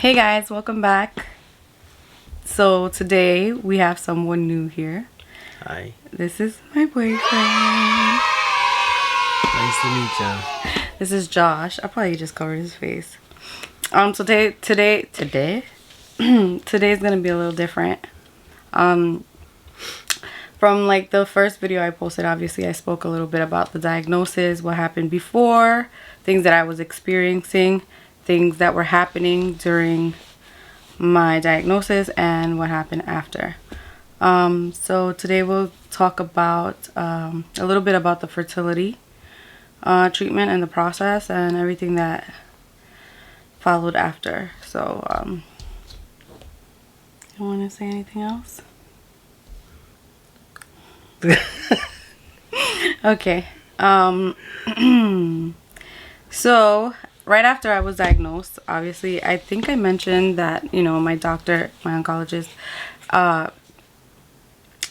Hey guys, welcome back. So today we have someone new here. Hi. This is my boyfriend. Nice to meet you. This is Josh. I probably just covered his face. Today today's gonna be a little different. From like the first video I posted, obviously I spoke a little bit about the diagnosis, what happened before, things that I was experiencing, things that were happening during my diagnosis, and what happened after. So today we'll talk about a little bit about the fertility treatment and the process and everything that followed after. So you want to say anything else? Okay. So right after I was diagnosed, obviously, I think I mentioned that, you know, my doctor, my oncologist,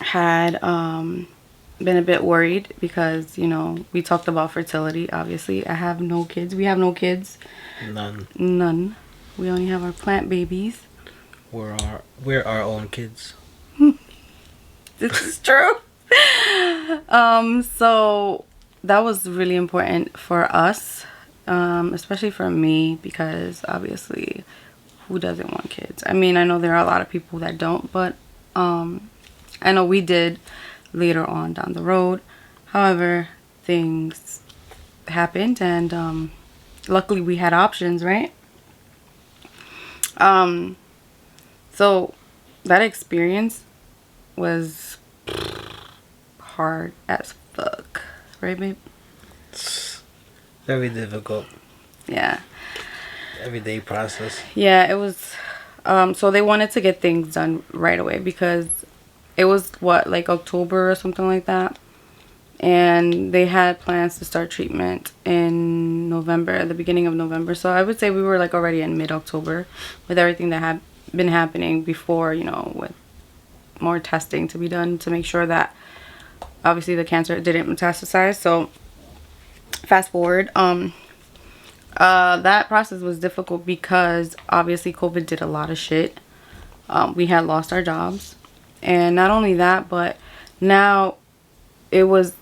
had been a bit worried because, you know, we talked about fertility. Obviously, I have no kids. We have no kids. None. We only have our plant babies. We're our own kids. This is true. So that was really important for us, especially for me, because obviously who doesn't want kids? I mean, I know there are a lot of people that don't, but I know we did later on down the road. However, things happened, and luckily we had options, right? So that experience was hard as fuck, right, babe? Very difficult. Yeah. Everyday process. Yeah, it was. So they wanted to get things done right away because it was what, like October or something like that, and they had plans to start treatment in November, at the beginning of November. So I would say we were like already in mid-October with everything that had been happening before, you know, with more testing to be done to make sure that obviously the cancer didn't metastasize. So fast forward, that process was difficult because obviously COVID did a lot of shit. We had lost our jobs, and not only that, but now it was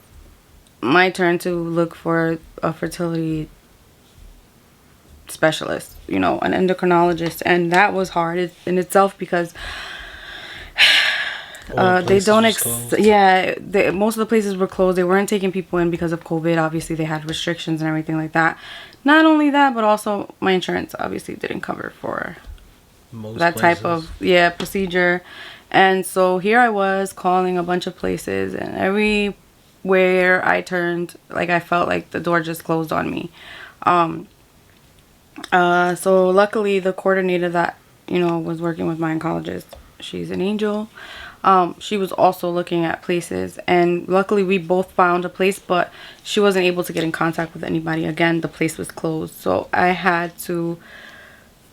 my turn to look for a fertility specialist, you know, an endocrinologist, and that was hard in itself because they don't most of the places were closed. They weren't taking people in because of COVID. Obviously they had restrictions and everything like that. Not only that, but also my insurance obviously didn't cover for that type of procedure. And so here I was calling a bunch of places, and everywhere I turned, like, I felt like the door just closed on me. So luckily the coordinator that, you know, was working with my oncologist, she's an angel. She was also looking at places, and luckily we both found a place, but she wasn't able to get in contact with anybody. Again, the place was closed, so I had to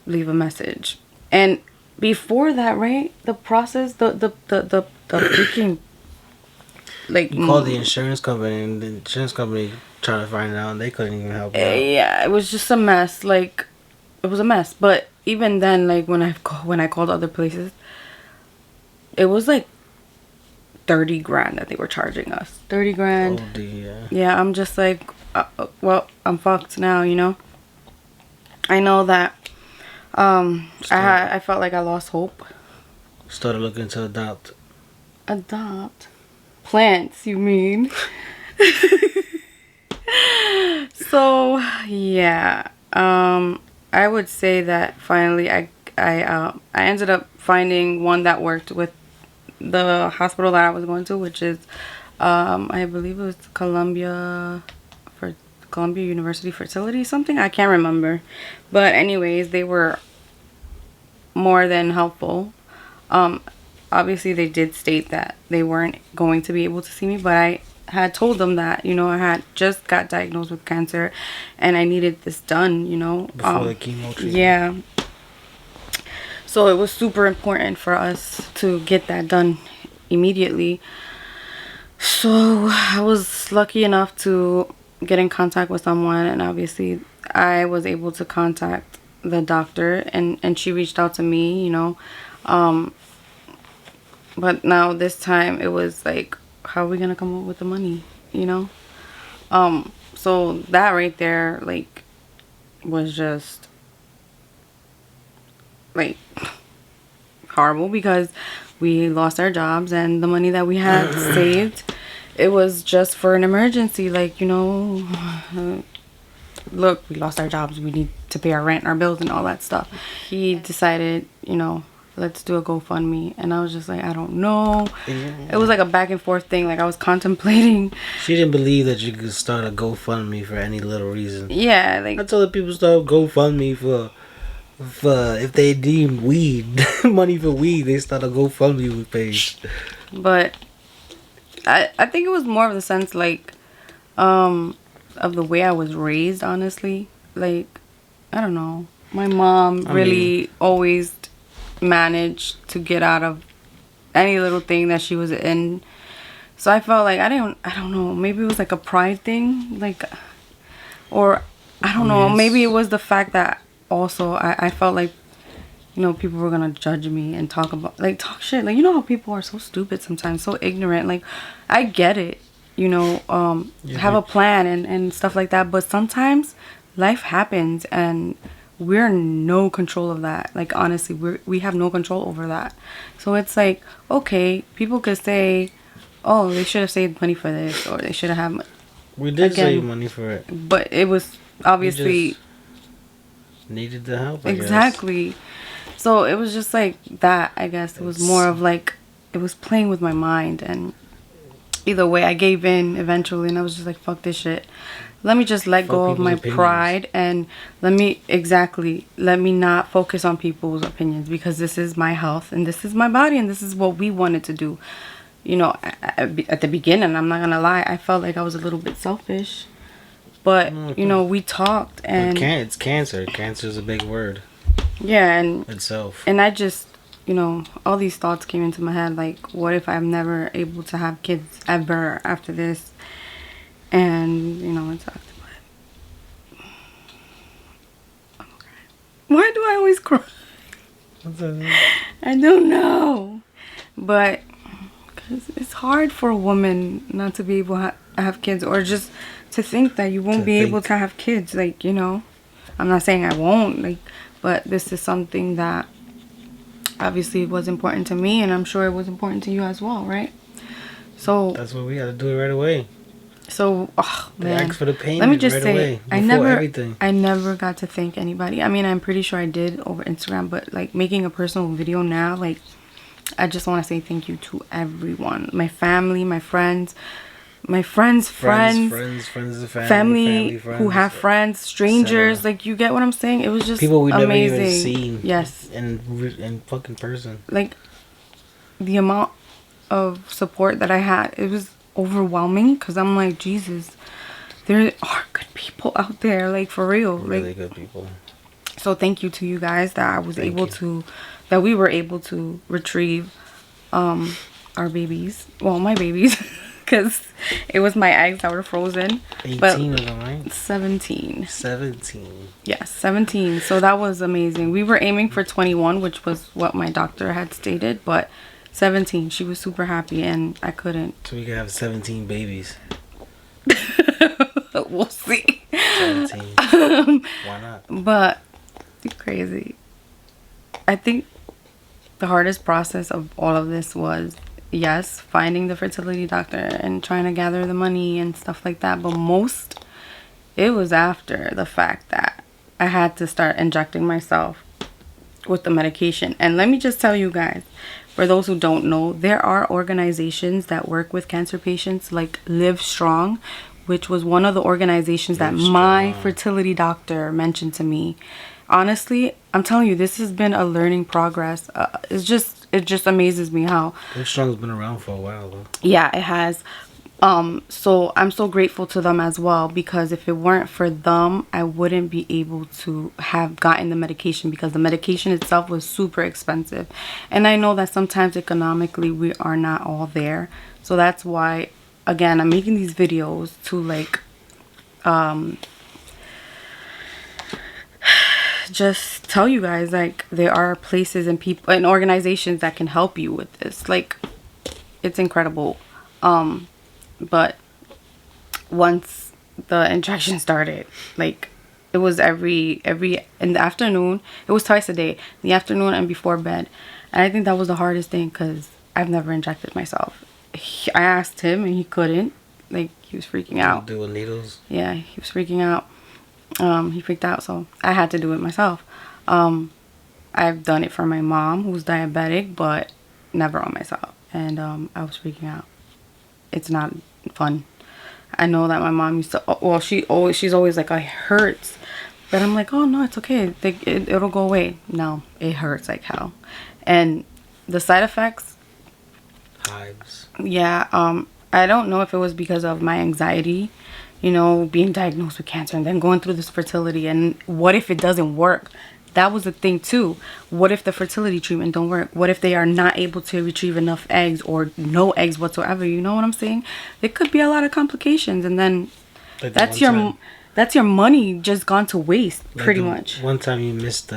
leave a message. And before that, right, the process, the freaking, like, you called the insurance company, and the insurance company tried to find out, and they couldn't even help you out. Yeah, it was just a mess. Like, it was a mess. But even then, like, when I called other places, it was like 30 grand that they were charging us. 30 grand. Oh dear. Yeah, I'm just like, well, I'm fucked now, you know. I know that I felt like I lost hope. Started looking to adopt. Adopt plants, you mean? So yeah, I would say that finally I ended up finding one that worked with the hospital that I was going to, which is I believe it was Columbia University Fertility something. I can't remember, but anyways, they were more than helpful. Obviously they did state that they weren't going to be able to see me, but I had told them that, you know, I had just got diagnosed with cancer and I needed this done, you know, before the chemo treatment. Yeah. So it was super important for us to get that done immediately. So I was lucky enough to get in contact with someone, and obviously I was able to contact the doctor, and she reached out to me, you know. But now this time it was like, how are we gonna come up with the money, you know? So that right there, like, was just like horrible, because we lost our jobs, and the money that we had saved, it was just for an emergency, like, you know, look, we lost our jobs, we need to pay our rent, our bills, and all that stuff. He decided, you know, let's do a GoFundMe, and I was just like, I don't know. It was like a back and forth thing. Like, I was contemplating. She didn't believe that you could start a GoFundMe for any little reason. Yeah, like, I told people start GoFundMe for if they deem weed money for weed, they start a GoFundMe page. but I think it was more of the sense, like, of the way I was raised, honestly. Like, I don't know, my mom really always managed to get out of any little thing that she was in. So I felt like I don't know, maybe it was like a pride thing, like, or I don't know, maybe it was the fact that also I felt like, you know, people were gonna judge me and talk shit, like, you know how people are so stupid sometimes, so ignorant. Like, I get it, you know, have a plan and stuff like that, but sometimes life happens and we're in no control of that. Like, honestly, we have no control over that. So it's like, okay, people could say, oh, they should have saved money for this, or they should have had we did save money for it, but it was obviously needed the help, I exactly guess. So it was just like that, I guess. It was more of like, it was playing with my mind, and either way I gave in eventually, and I was just like, fuck this shit. Let me just let go of my pride, and let me not focus on people's opinions, because this is my health and this is my body and this is what we wanted to do. You know, at the beginning, I'm not gonna lie, I felt like I was a little bit selfish, but you know, we talked, and it's cancer. Cancer is a big word. Yeah, and itself. And I just, you know, all these thoughts came into my head, like, what if I'm never able to have kids ever after this? And, you know, it sucked, but I'm crying. Why do I always cry? I don't know. But, because it's hard for a woman not to be able to have kids, or just to think that you won't be able to have kids. Like, you know, I'm not saying I won't, like, but this is something that obviously was important to me, and I'm sure it was important to you as well, right? So that's what we got to do it right away. So, oh, man. They asked for the payment. Let me just say, away, I never got to thank anybody. I mean, I'm pretty sure I did over Instagram, but like making a personal video now, like, I just want to say thank you to everyone. My family, my friends, friends of the family friends, who have friends, strangers. Like, you get what I'm saying? It was just people we amazing. Never even seen. Yes. In fucking person. Like, the amount of support that I had, it was overwhelming, because I'm like, Jesus, there are good people out there, like, for real. Really like, good people. So thank you to you guys that we were able to retrieve our babies. Well, my babies. Because it was my eggs that were frozen. 18 of them, right? 17. 17. Yes, 17. So that was amazing. We were aiming for 21, which was what my doctor had stated. But 17. She was super happy, and I couldn't. So we could have 17 babies. We'll see. 17. Why not? But it's crazy. I think the hardest process of all of this was, yes, finding the fertility doctor and trying to gather the money and stuff like that. But most, it was after the fact that I had to start injecting myself with the medication. And let me just tell you guys, for those who don't know, there are organizations that work with cancer patients, like Livestrong, which was one of the organizations that my fertility doctor mentioned to me. Honestly, I'm telling you, this has been a learning progress. It just amazes me how Livestrong's been around for a while, though. Yeah, it has. So I'm so grateful to them as well, because if it weren't for them, I wouldn't be able to have gotten the medication, because the medication itself was super expensive. And I know that sometimes economically we are not all there. So that's why, again, I'm making these videos to, like, just tell you guys, like, there are places and people and organizations that can help you with this. Like, it's incredible. But once the injection started, like, it was every in the afternoon. It was twice a day, in the afternoon and before bed. And I think that was the hardest thing, because I've never injected myself. I asked him and he couldn't. Like, he was freaking out. Do with needles? Yeah, he was freaking out. He freaked out, so I had to do it myself. I've done it for my mom, who's diabetic, but never on myself. And I was freaking out. It's not fun. I know that my mom used to, well, she's always like, it hurts. But I'm like, oh no, it's okay. It'll go away. No, it hurts like hell. And the side effects, Hives. yeah, I don't know if it was because of my anxiety, you know, being diagnosed with cancer and then going through this fertility, and what if it doesn't work? That was the thing too. What if the fertility treatment don't work? What if they are not able to retrieve enough eggs or no eggs whatsoever? You know what I'm saying? There could be a lot of complications, and then Like that's your money just gone to waste, like pretty much. One time you missed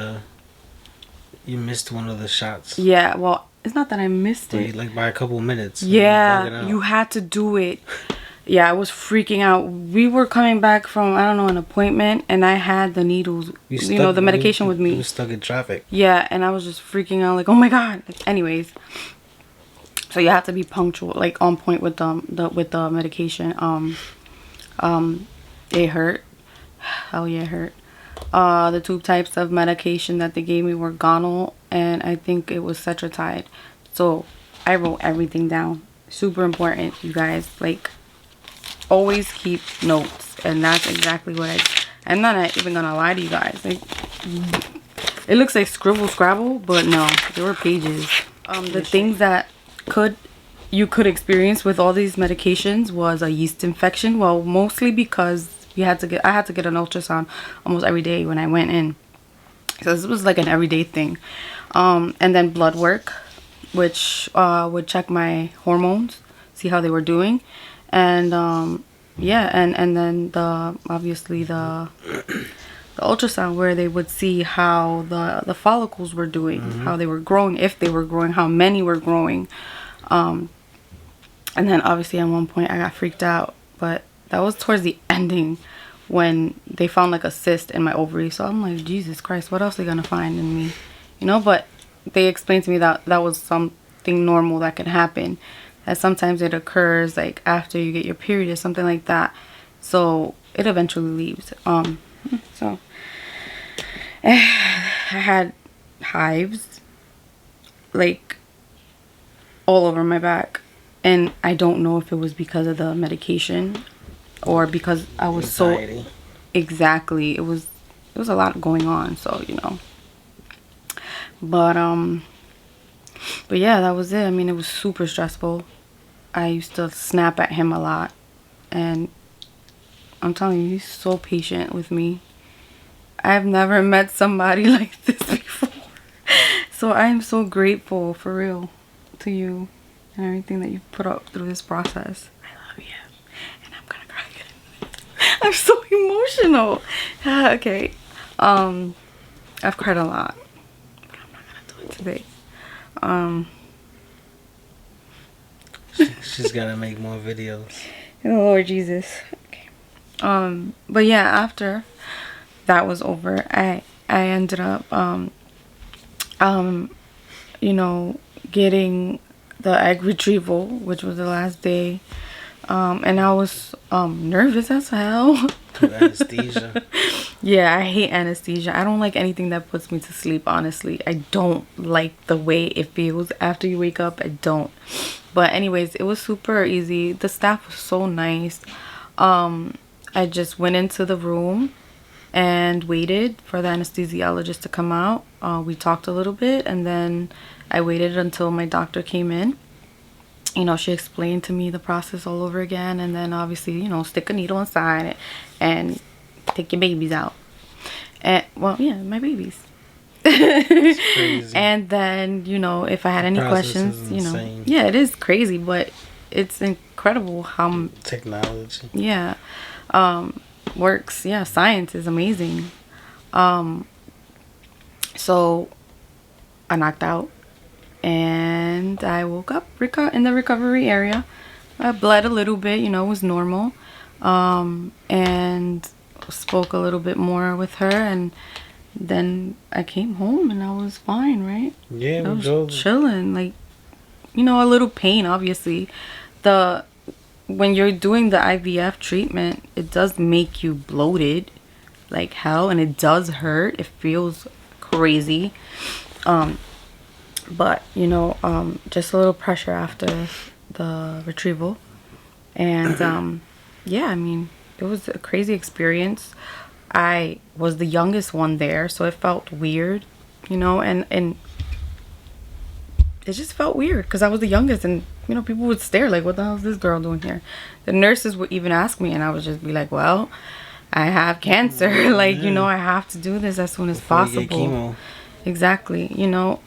one of the shots. Yeah, well, it's not that I missed it. Like by a couple minutes. Yeah, you had to do it. Yeah, I was freaking out. We were coming back from, I don't know, an appointment, and I had the needles, the medication with me. You were stuck in traffic. Yeah, and I was just freaking out, like, oh my god. Like, anyways, so you have to be punctual, like on point with the medication. It hurt. Hell yeah, it hurt. The two types of medication that they gave me were Gonal, and I think it was Cetrotide. So I wrote everything down. Super important, you guys. Like, always keep notes, and that's exactly what I'm not even gonna lie to you guys. Like, it looks like scribble scrabble, but no, there were pages. The things that you could experience with all these medications was a yeast infection. Well, mostly because I had to get an ultrasound almost every day when I went in, so this was like an everyday thing. And then blood work, which would check my hormones, see how they were doing. And yeah, and then obviously the ultrasound, where they would see how the follicles were doing, how they were growing, if they were growing, how many were growing. And then obviously at one point I got freaked out, but that was towards the ending when they found like a cyst in my ovary. So I'm like, Jesus Christ, what else are they gonna find in me, you know? But they explained to me that that was something normal that can happen. That sometimes it occurs like after you get your period or something like that, so it eventually leaves. So I had hives like all over my back, and I don't know if it was because of the medication or because I was Anxiety. so exactly, it was a lot going on, so you know. But yeah, that was it. I mean, it was super stressful. I used to snap at him a lot, and I'm telling you, he's so patient with me. I've never met somebody like this before. So I am so grateful, for real, to you and everything that you've put up through this process. I love you, and I'm gonna cry again. I'm so emotional. Okay, I've cried a lot, but I'm not gonna do it today. She's gotta make more videos. Oh, Lord Jesus. Okay. But yeah, after that was over, I ended up you know, getting the egg retrieval, which was the last day. And I was nervous as hell. Anesthesia. Yeah, I hate anesthesia. I don't like anything that puts me to sleep, honestly. I don't like the way it feels after you wake up. I don't. But anyways, it was super easy. The staff was so nice. I just went into the room and waited for the anesthesiologist to come out. We talked a little bit, and then I waited until my doctor came in. You know, she explained to me the process all over again, and then obviously, you know, stick a needle inside it and take your babies out. And well, yeah, my babies. And then, you know, if I had any questions, you know, yeah, it is crazy, but it's incredible how technology, yeah, works. Yeah, science is amazing. So I knocked out, and I woke up in the recovery area. I bled a little bit, it was normal. And spoke a little bit more with her, and then I came home and I was fine, right? Yeah, I we was drove. chilling, like, a little pain, obviously. The When you're doing the IVF treatment, it does make you bloated like hell, and it does hurt. It feels crazy. But just a little pressure after the retrieval. And yeah, I mean, it was a crazy experience. I was the youngest one there, so it felt weird, and it just felt weird because I was the youngest, and people would stare like, what the hell is this girl doing here? The nurses would even ask me, and I would just be like, well, I have cancer. Like, I have to do this as soon as Before you get possible. chemo. Exactly,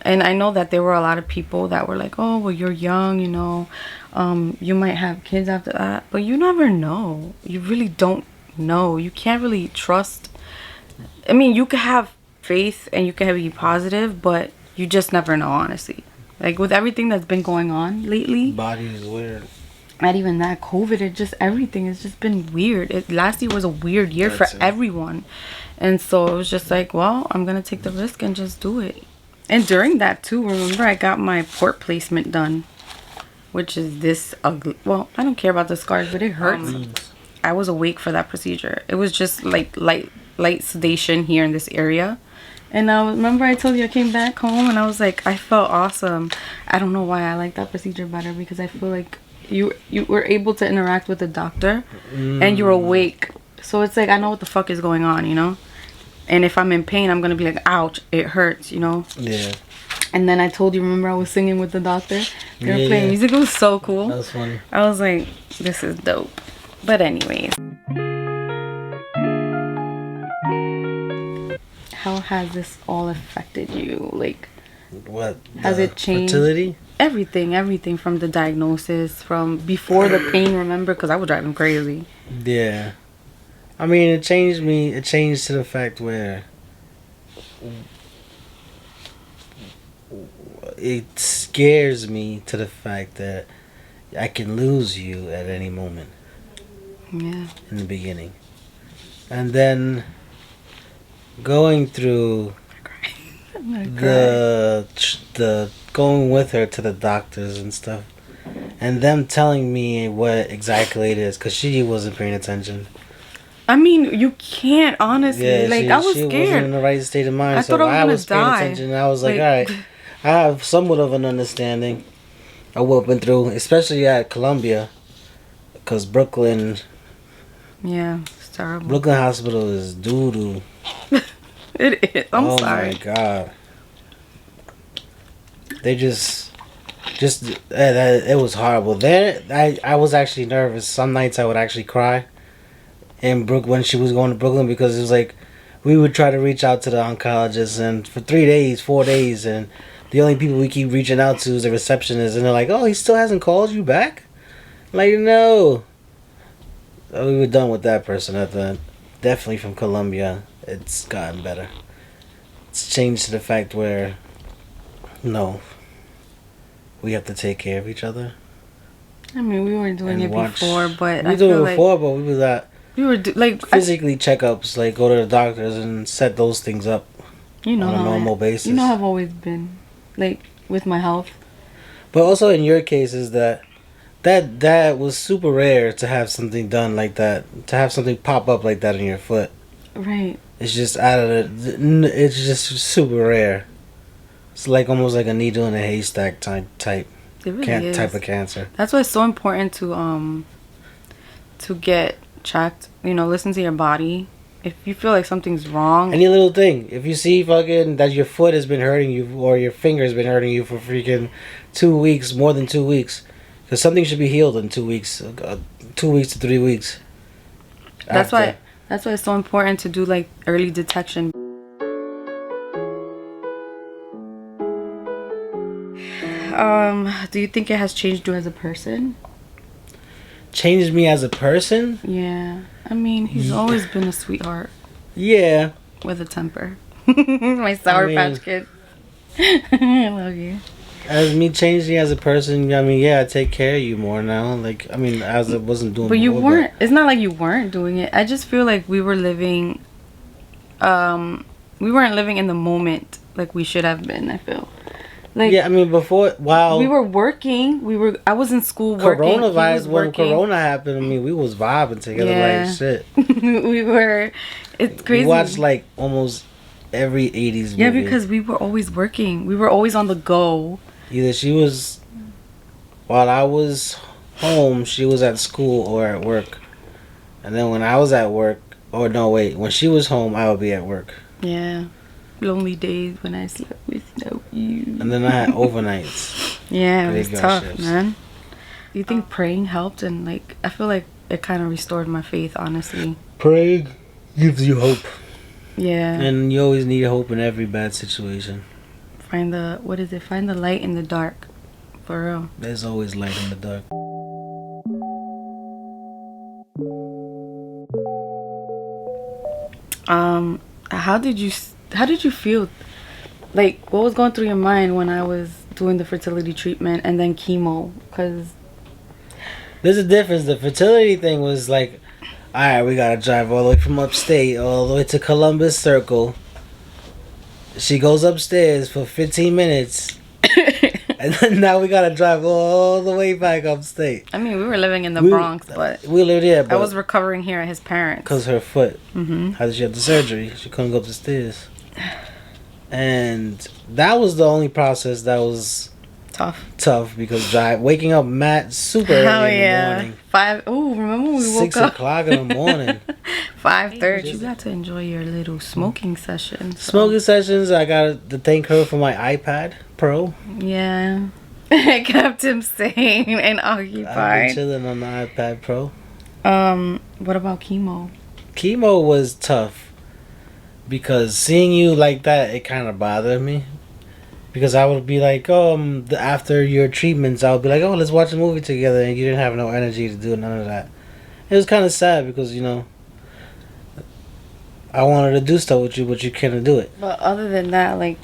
and I know that there were a lot of people that were like, oh, well, you're young, you might have kids after that, but you never know. You really don't know. You can't really trust. I mean, you can have faith and you can be positive, but you just never know, honestly. Like, with everything that's been going on lately, Body is weird. not even that, COVID, everything has just been weird. Last year was a weird year for everyone. And so it was just like, well, I'm going to take the risk and just do it. And during that too, remember, I got my port placement done, which is this ugly. Well, I don't care about the scars, but it hurts. I was awake for that procedure. It was just like light sedation here in this area. And remember I told you I came back home and I was like, I felt awesome. I don't know why I like that procedure better, because I feel like you were able to interact with the doctor and you're awake. So it's like, I know what the fuck is going on, And if I'm in pain, I'm going to be like, ouch, it hurts, Yeah. And then I told you, remember I was singing with the doctor? They were playing music. It was so cool. That was funny. I was like, this is dope. But anyways. How has this all affected you? Like, what? Has it changed? Fertility? Everything from the diagnosis, from before the pain, remember? Because I was driving crazy. Yeah. I mean, it changed me. It changed to the fact where it scares me to the fact that I can lose you at any moment. Yeah. In the beginning. And then going through the going with her to the doctors and stuff, and them telling me what exactly it is, because she wasn't paying attention. I mean, you can't, honestly. Yeah, I was she scared. wasn't in the right state of mind. I thought I was paying gonna die. attention. And I was like, all right, I have somewhat of an understanding of what went through, especially at Columbia, because Brooklyn. Yeah, it's terrible. Brooklyn Hospital is doo doo. It is. I'm sorry. Oh my god. They it was horrible. There, I was actually nervous. Some nights I would actually cry. In when she was going to Brooklyn, because it was like, we would try to reach out to the oncologist, and for 3 days, 4 days, and the only people we keep reaching out to is the receptionist, and they're like, oh, he still hasn't called you back? Like, no. So we were done with that person at the, definitely from Columbia. It's gotten better. It's changed to the fact where, no, we have to take care of each other. I mean, we were doing it before, but we doing it before, but we was at physically checkups, like go to the doctors and set those things up on a normal basis. You know how I've always been, like, with my health. But also in your case is that was super rare to have something done like that, to have something pop up like that in your foot. Right. It's just it's just super rare. It's like almost like a needle in a haystack type. It really is. Type of cancer. That's why it's so important to get checked. Listen to your body. If you feel like something's wrong, any little thing. If you see fucking that your foot has been hurting you, or your finger has been hurting you for freaking 2 weeks, more than 2 weeks, because something should be healed in 2 weeks, 2 weeks to 3 weeks. That's why it's so important to do like early detection. Do you think it has changed you as a person? Changed me as a person? Yeah. I mean, he's always been a sweetheart. Yeah. With a temper. My Sour Patch Kid. I love you. As me changing as a person, I mean, yeah, I take care of you more now. Like, I mean, as I wasn't doing But you before, weren't. It's not like you weren't doing it. I just feel like we were living. We weren't living in the moment like we should have been. I feel. Like, yeah, I mean, before, wow. We were working. I was in school working. Coronavirus, when Corona happened, I mean, we was vibing together like shit. We were. It's crazy. We watched like almost every 80s movie. Yeah, because we were always working. We were always on the go. Either she was, while I was home, she was at school or at work. And then when I was at work, or no, wait, when she was home, I would be at work. Yeah. Lonely days when I slept without you. And then I had overnights. Yeah, it was tough, shifts. Man. Do you think praying helped? And like, I feel like it kind of restored my faith, honestly. Praying gives you hope. Yeah. And you always need hope in every bad situation. Find the light in the dark. For real. There's always light in the dark. How did you feel? Like, what was going through your mind when I was doing the fertility treatment and then chemo? Because there's a difference. The fertility thing was like, all right, we gotta drive all the way from upstate all the way to Columbus Circle. She goes upstairs for 15 minutes. And then now we gotta drive all the way back upstate. I mean, we were living in the Bronx, but we lived here. But I was recovering here at his parents. Because her foot. Mm-hmm. How did she have the surgery? She couldn't go up the stairs. And that was the only process that was tough because waking up super early in the morning. 5. Oh, remember when we woke up? 6 o'clock in the morning. 5:30. You got to enjoy your little smoking session. So. Smoking sessions. I got to thank her for my iPad Pro. Yeah. It kept him sane and occupied. I've been chilling on the iPad Pro. What about chemo? Chemo was tough because seeing you like that, it kind of bothered me. Because I would be like, after your treatments, I would be like, let's watch a movie together, and you didn't have no energy to do none of that. It was kind of sad because, I wanted to do stuff with you, but you couldn't do it. But other than that, like,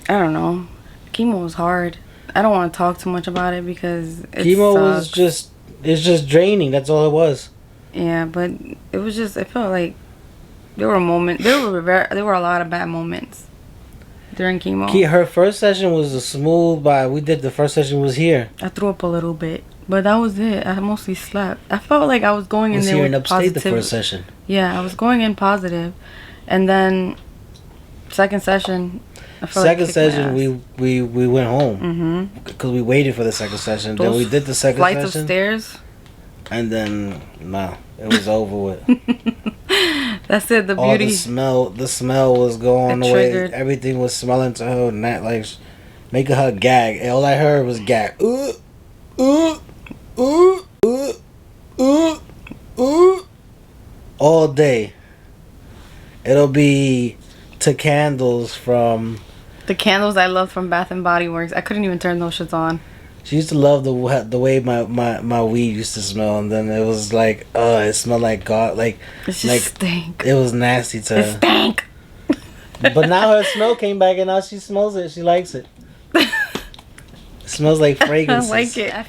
I don't know. Chemo was hard. I don't want to talk too much about it because chemo sucks. It's just draining. That's all it was. Yeah, but it was just, it felt like there were a lot of bad moments during chemo. Her first session was a smooth the first session was here. I threw up a little bit, but that was it. I mostly slept. I felt like I was going in there with upstate the first session. Yeah, I was going in positive, and then second session. Second session, we went home because we waited for the second session. Then we did the second flights session. Of stairs. And then it was over with. That's it. The beauty. The smell was going away. Everything was smelling to her, like making her gag. And all I heard was gag. All day. It'll be to candles from. The candles I loved from Bath and Body Works. I couldn't even turn those shits on. She used to love the way my weed used to smell, and then it was like, it smelled like God, like it just stank. It was nasty to her. It stank. But now her smell came back, and now she smells it. She likes it. It smells like fragrances. I like it. I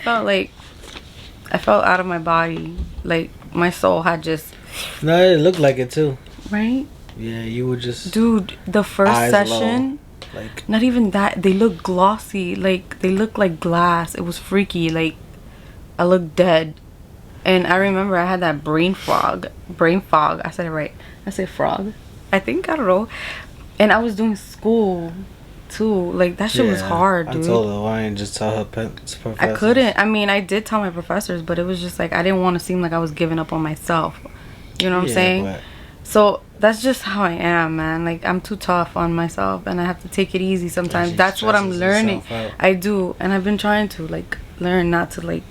felt out of my body, like my soul had just. No, it looked like it too. Right. Yeah, you were just. Dude, the first session. Low. Like, not even that, they look glossy, like they look like glass. It was freaky. Like, I looked dead. And I remember I had that brain fog. I said it right. I said frog, I think. I don't know. And I was doing school too. Like, that shit was hard, dude. I told her why and just tell her professors. I couldn't. I mean, I did tell my professors, but it was just like I didn't want to seem like I was giving up on myself. You know what I'm saying? So that's just how I am, man. Like, I'm too tough on myself, and I have to take it easy sometimes. That's what I'm learning. I do, and I've been trying to like learn not to like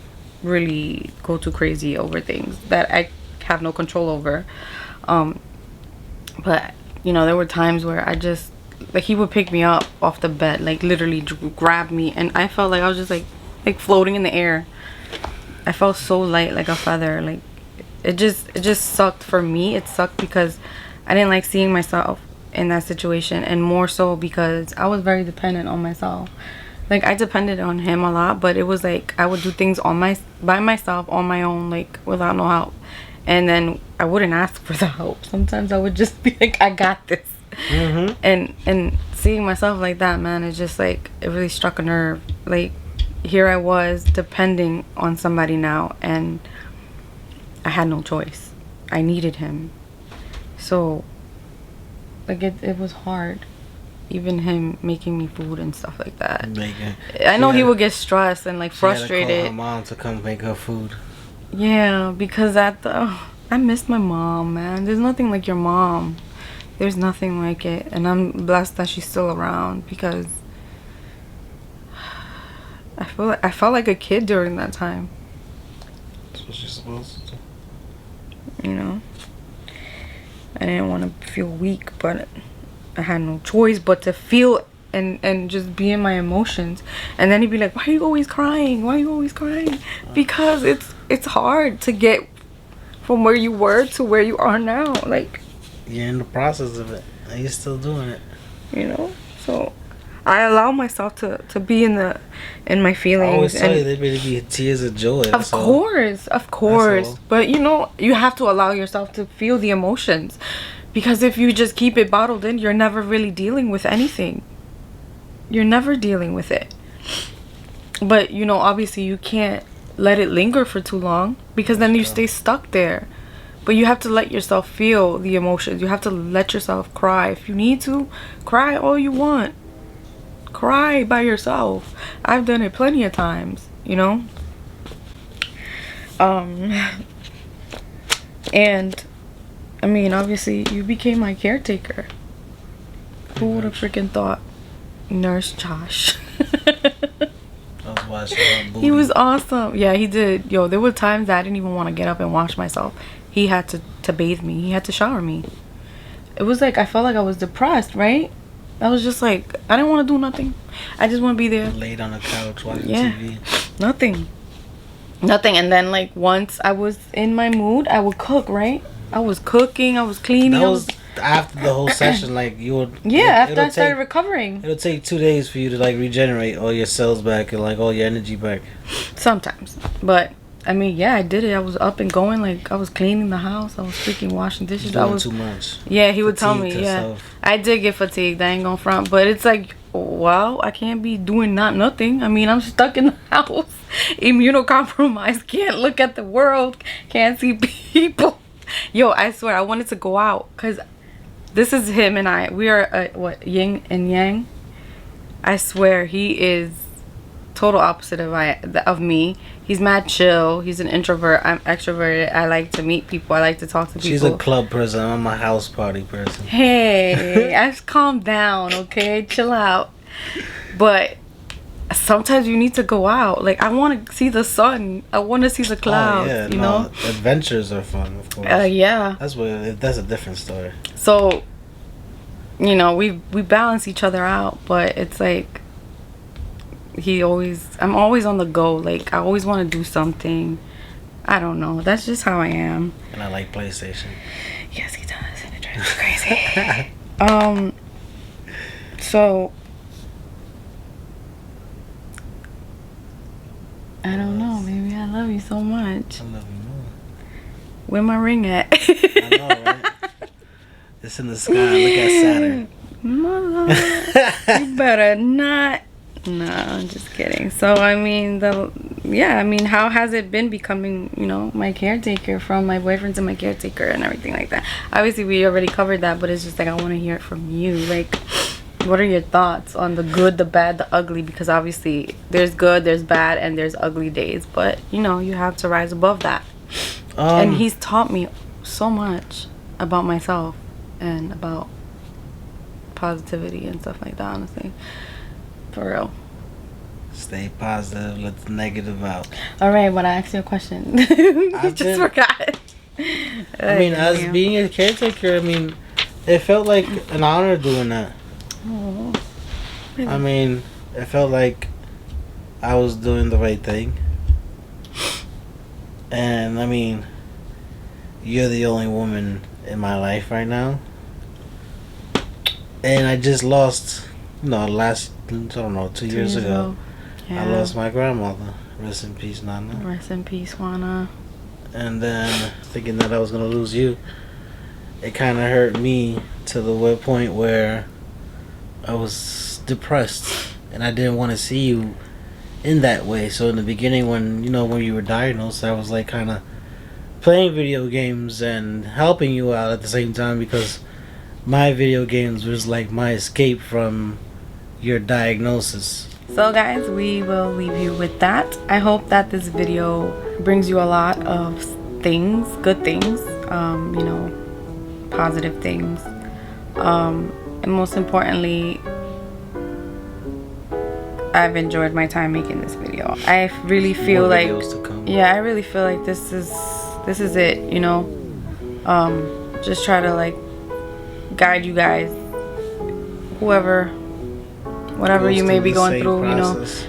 really go too crazy over things that I have no control over. But there were times where I just like he would pick me up off the bed, like literally grab me, and I felt like I was just like floating in the air. I felt so light, like a feather. Like it just sucked for me. It sucked because I didn't like seeing myself in that situation, and more so because I was very dependent on myself. Like, I depended on him a lot, but it was like I would do things by myself on my own, like without no help. And then I wouldn't ask for the help. Sometimes I would just be like, I got this. Mm-hmm. And seeing myself like that, man, it just like, it really struck a nerve. Like, here I was depending on somebody now, and I had no choice. I needed him. So, like, it was hard. Even him making me food and stuff like that. I know he would get stressed and like frustrated. She had to call her mom to come make her food. Yeah, because I missed my mom, man. There's nothing like your mom. There's nothing like it, and I'm blessed that she's still around, because I felt like a kid during that time. That's what she's supposed to do. You know, I didn't want to feel weak, but I had no choice but to feel and just be in my emotions. And then he'd be like, "Why are you always crying? Why are you always crying?" Because it's hard to get from where you were to where you are now. Like, you're in the process of it, and you're still doing it. You know, so I allow myself to be in my feelings. I always tell you, there better be tears of joy. Of course. But you know, you have to allow yourself to feel the emotions, because if you just keep it bottled in, you're never really dealing with anything. You're never dealing with it. But you know, obviously, you can't let it linger for too long, because then you stay stuck there. But you have to let yourself feel the emotions. You have to let yourself cry. If you need to, cry all you want. Cry by yourself. I've done it plenty of times, you know. And I mean, obviously, you became my caretaker. Who would have freaking thought? Nurse Josh. I was watching her booty. He was awesome. Yeah, he did. Yo, there were times that I didn't even want to get up and wash myself. He had to bathe me. He had to shower me. It was like, I felt like I was depressed, right? I was just like, I didn't want to do nothing. I just want to be there. Laid on the couch watching TV. Nothing. And then, like, once I was in my mood, I would cook, right? I was cooking. I was cleaning. That was after the whole session. Like, you would... Yeah, after I started recovering. It'll take 2 days for you to, like, regenerate all your cells back and, like, all your energy back. Sometimes. But... I mean, yeah, I did it. I was up and going. Like, I was cleaning the house. I was freaking washing dishes. Doing too much. Yeah, he would tell me. Yeah, I did get fatigued. I ain't gonna front. But it's like, well, I can't be doing nothing. I mean, I'm stuck in the house, immunocompromised. Can't look at the world. Can't see people. Yo, I swear, I wanted to go out, because this is him and I. We are what, yin and yang. I swear, he is total opposite of me. He's mad chill. He's an introvert. I'm extroverted. I like to meet people. I like to talk to people. She's a club person. I'm a house party person. Hey, I just calm down, okay? Chill out. But sometimes you need to go out. Like, I want to see the sun. I want to see the clouds. Oh, yeah, you know? Adventures are fun, of course. Yeah. That's a different story. So, you know, we balance each other out, but it's like, I'm always on the go. Like, I always want to do something. I don't know. That's just how I am. And I like PlayStation. Yes, he does. And it drives me crazy. So, I don't know. Maybe I love you so much. I love you more. Where my ring at? I know, right? It's in the sky. Look at Saturn. Mother, you better not. No, I'm just kidding. So, I mean, how has it been becoming, you know, my caretaker, from my boyfriend to my caretaker and everything like that? Obviously, we already covered that, but it's just like, I want to hear it from you. Like, what are your thoughts on the good, the bad, the ugly? Because obviously, there's good, there's bad, and there's ugly days. But, you know, you have to rise above that. And he's taught me so much about myself and about positivity and stuff like that, honestly. For real. Stay positive. Let the negative out. All right, but I asked you a question. You just forgot. I mean, as being a caretaker, I mean, it felt like an honor doing that. Oh, I mean, it felt like I was doing the right thing. And, I mean, you're the only woman in my life right now. And I just lost, last, I don't know, 2 years ago. Yeah. I lost my grandmother. Rest in peace, Nana. Rest in peace, Juana. And then thinking that I was gonna lose you, it kind of hurt me to the point where I was depressed, and I didn't want to see you in that way. So in the beginning, when you were diagnosed, I was like kind of playing video games and helping you out at the same time, because my video games was like my escape from your diagnosis. So guys, we will leave you with that. I hope that this video brings you a lot of things, good things, positive things, and most importantly, I've enjoyed my time making this video. I really feel like, I really feel like this is it, just try to like guide you guys, whatever you may be going through,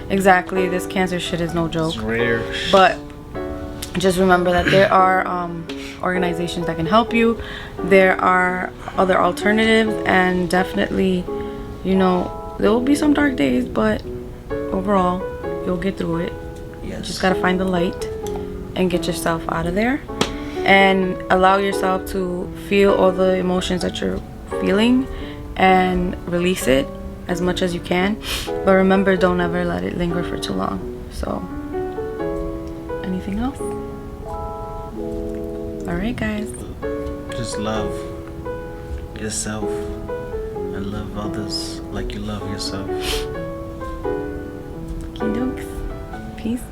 exactly. This cancer shit is no joke. It's rare. But just remember that there are organizations that can help you. There are other alternatives, and definitely, there will be some dark days, but overall, you'll get through it. Yes. You just gotta find the light and get yourself out of there, and allow yourself to feel all the emotions that you're feeling and release it as much as you can. But remember, don't ever let it linger for too long. So, anything else? Alright guys, just love yourself and love others like you love yourself. Okie dokes. Peace.